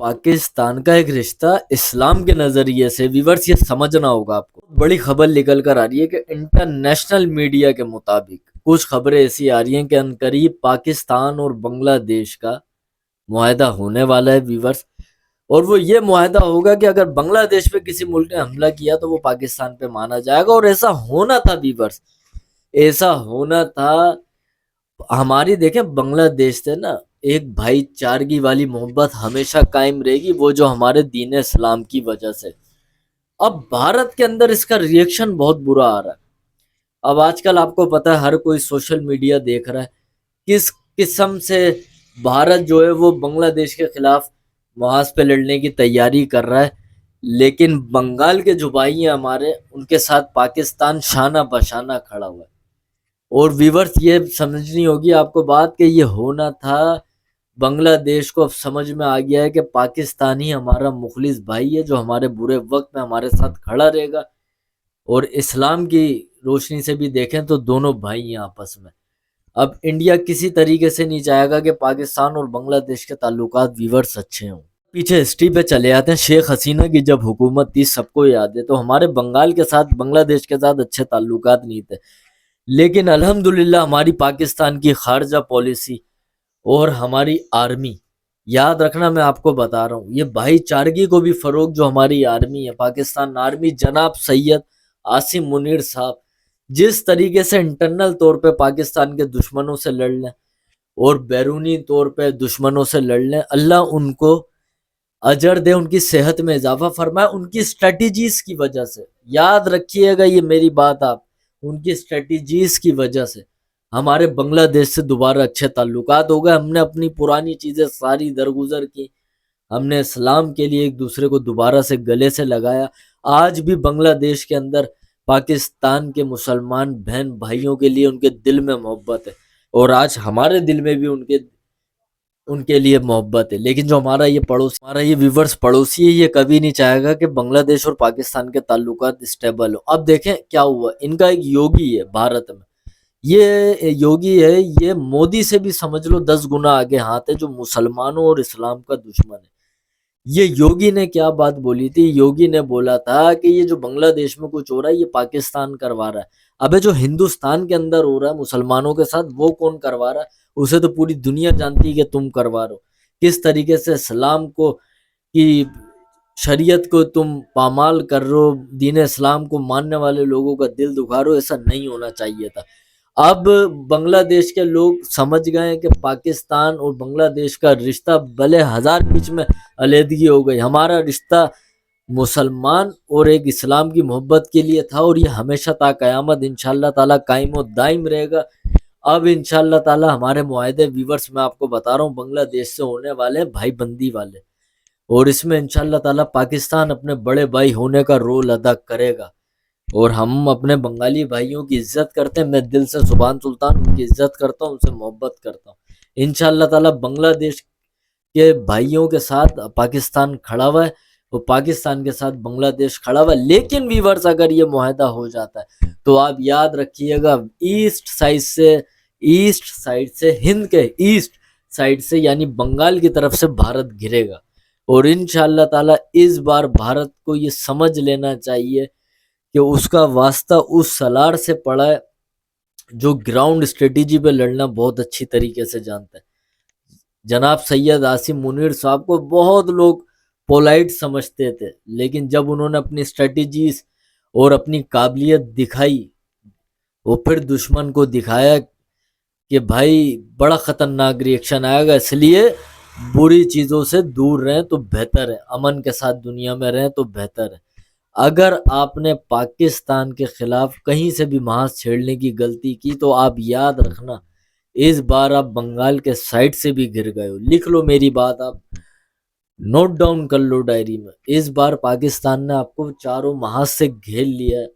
पाकिस्तान का एक रिश्ता इस्लाम के नज़रिए से व्यूवर्स ये समझना होगा आपको। बड़ी खबर निकल कर आ रही है कि इंटरनेशनल मीडिया के मुताबिक कुछ खबरें ऐसी आ रही हैं कि अनकरीब पाकिस्तान और बांग्लादेश का मुआहदा होने वाला है व्यूवर्स। और वो ये मुआहदा होगा कि अगर बांग्लादेश पे किसी मुल्क ने हमला किया तो वो पाकिस्तान पे माना जाएगा। और ऐसा होना था व्यूवर्स, ऐसा होना था। हमारी देखें बांग्लादेश से ना एक भाईचारगी वाली मोहब्बत हमेशा कायम रहेगी, वो जो हमारे दीन इस्लाम की वजह से। अब भारत के अंदर इसका रिएक्शन बहुत बुरा आ रहा है। अब आजकल आपको पता है हर कोई सोशल मीडिया देख रहा है किस किस्म से भारत जो है वो बांग्लादेश के खिलाफ महाज पे लड़ने की तैयारी कर रहा है। लेकिन बंगाल के जो भाई हैं हमारे, उनके साथ पाकिस्तान शाना बशाना खड़ा हुआ है। और व्यूवर्स ये समझनी होगी आपको बात कि ये होना था। बांग्लादेश को अब समझ में आ गया है कि पाकिस्तान ही हमारा मुखलिस भाई है, जो हमारे बुरे वक्त में हमारे साथ खड़ा रहेगा। और इस्लाम की रोशनी से भी देखें तो दोनों भाई हैं आपस में। अब इंडिया किसी तरीके से नहीं चाहेगा कि पाकिस्तान और बांग्लादेश के ताल्लुकात व्यूवर्स अच्छे हों। पीछे हिस्ट्री पे चले आते हैं। शेख हसीना की जब हुकूमत थी, सबको याद है, तो हमारे बंगाल के साथ बांग्लादेश के साथ अच्छे ताल्लुकात नहीं थे। लेकिन अल्हम्दुलिल्लाह हमारी पाकिस्तान की खारजा पॉलिसी और हमारी आर्मी, याद रखना मैं आपको बता रहा हूँ, ये भाईचारगी को भी फरोग जो हमारी आर्मी है, पाकिस्तान आर्मी, जनाब सैयद आसिम मुनीर साहब जिस तरीके से इंटरनल तौर पे पाकिस्तान के दुश्मनों से लड़ लें और बैरूनी तौर पे दुश्मनों से लड़ लें, अल्लाह उनको अजर दे, उनकी सेहत में इजाफा फरमाए, उनकी स्ट्रेटजीज की वजह से। याद रखिएगा ये मेरी बात आप, उनकी स्ट्रेटजीज की वजह से हमारे बांग्लादेश से दोबारा अच्छे ताल्लुकात हो गए। हमने अपनी पुरानी चीज़ें सारी दरगुजर की, हमने इस्लाम के लिए एक दूसरे को दोबारा से गले से लगाया। आज भी बांग्लादेश के अंदर पाकिस्तान के मुसलमान बहन भाइयों के लिए उनके दिल में मोहब्बत है, और आज हमारे दिल में भी उनके लिए मोहब्बत है। लेकिन जो हमारा ये पड़ोसी, हमारा ये व्यूवर्स पड़ोसी है, ये कभी नहीं चाहेगा कि बांग्लादेश और पाकिस्तान के ताल्लुकात स्टेबल हो। अब देखें क्या हुआ, इनका एक योगी है भारत में, ये योगी है, ये मोदी से भी समझ लो 10 गुना आगे हाथ है, जो मुसलमानों और इस्लाम का दुश्मन है। ये योगी ने क्या बात बोली थी, योगी ने बोला था कि ये जो बांग्लादेश में कुछ हो रहा है ये पाकिस्तान करवा रहा है। अबे जो हिंदुस्तान के अंदर हो रहा है मुसलमानों के साथ, वो कौन करवा रहा है? उसे तो पूरी दुनिया जानती है कि तुम करवा रहे हो। किस तरीके से इस्लाम को की शरीयत को तुम पामाल कर रहे हो, दीन इस्लाम को मानने वाले लोगों का दिल दुखा रहे हो। ऐसा नहीं होना चाहिए था। अब बांग्लादेश के लोग समझ गए कि पाकिस्तान और बांग्लादेश का रिश्ता भले हजार बीच में अलीदगी हो गई, हमारा रिश्ता मुसलमान और एक इस्लाम की मोहब्बत के लिए था, और ये हमेशा ता क़यामत इंशाअल्लाह ताला कायम और दायम रहेगा। अब इंशाअल्लाह ताला हमारे मुआहदे व्यूवर्स मैं आपको बता रहा हूँ बांग्लादेश से होने वाले भाई बंदी वाले, और इसमें इंशाअल्लाह ताला पाकिस्तान अपने बड़े भाई होने का रोल अदा करेगा। और हम अपने बंगाली भाइयों की इज्जत करते हैं। मैं दिल से सुभान सुल्तान उनकी इज्जत करता हूँ, उनसे मोहब्बत करता हूँ। इंशाअल्लाह ताला बांग्लादेश के भाइयों के साथ पाकिस्तान खड़ा हुआ है और पाकिस्तान के साथ बांग्लादेश खड़ा हुआ है। लेकिन व्यूअर्स अगर ये मुआहदा हो जाता है तो आप याद रखिएगा ईस्ट साइड से हिंद के ईस्ट साइड से यानी बंगाल की तरफ से भारत घिरेगा। और इंशाअल्लाह ताला इस बार भारत को ये समझ लेना चाहिए कि उसका वास्ता उस सलार से पड़ा है जो ग्राउंड स्ट्रेटेजी पे लड़ना बहुत अच्छी तरीके से जानता है। जनाब सैयद आसिम मुनीर साहब को बहुत लोग पोलाइट समझते थे, लेकिन जब उन्होंने अपनी स्ट्रेटेजीज और अपनी काबिलियत दिखाई, वो फिर दुश्मन को दिखाया कि भाई बड़ा खतरनाक रिएक्शन आएगा, इसलिए बुरी चीज़ों से दूर रहें तो बेहतर है, अमन के साथ दुनिया में रहें तो बेहतर है। अगर आपने पाकिस्तान के खिलाफ कहीं से भी महाज छेड़ने की गलती की तो आप याद रखना इस बार आप बंगाल के साइड से भी गिर गए हो। लिख लो मेरी बात, आप नोट डाउन कर लो डायरी में। इस बार पाकिस्तान ने आपको चारों महाज से घेर लिया है।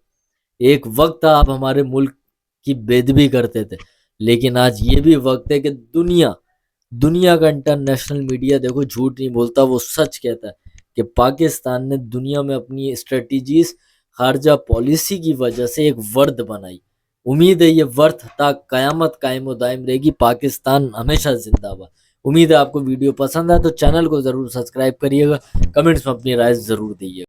एक वक्त आप हमारे मुल्क की बेदबी करते थे, लेकिन आज ये भी वक्त है कि दुनिया का इंटरनेशनल मीडिया देखो झूठ नहीं बोलता, वो सच कहता है कि पाकिस्तान ने दुनिया में अपनी स्ट्रेटजीज खारजा पॉलिसी की वजह से एक वर्द बनाई। उम्मीद है ये वर्थ ता कयामत कायम दायम रहेगी। पाकिस्तान हमेशा जिंदाबाद। امید ہے آپ کو ویڈیو پسند ہے تو چینل کو ضرور سبسکرائب کریے گا، کمنٹس میں اپنی رائے ضرور دیجیے گا۔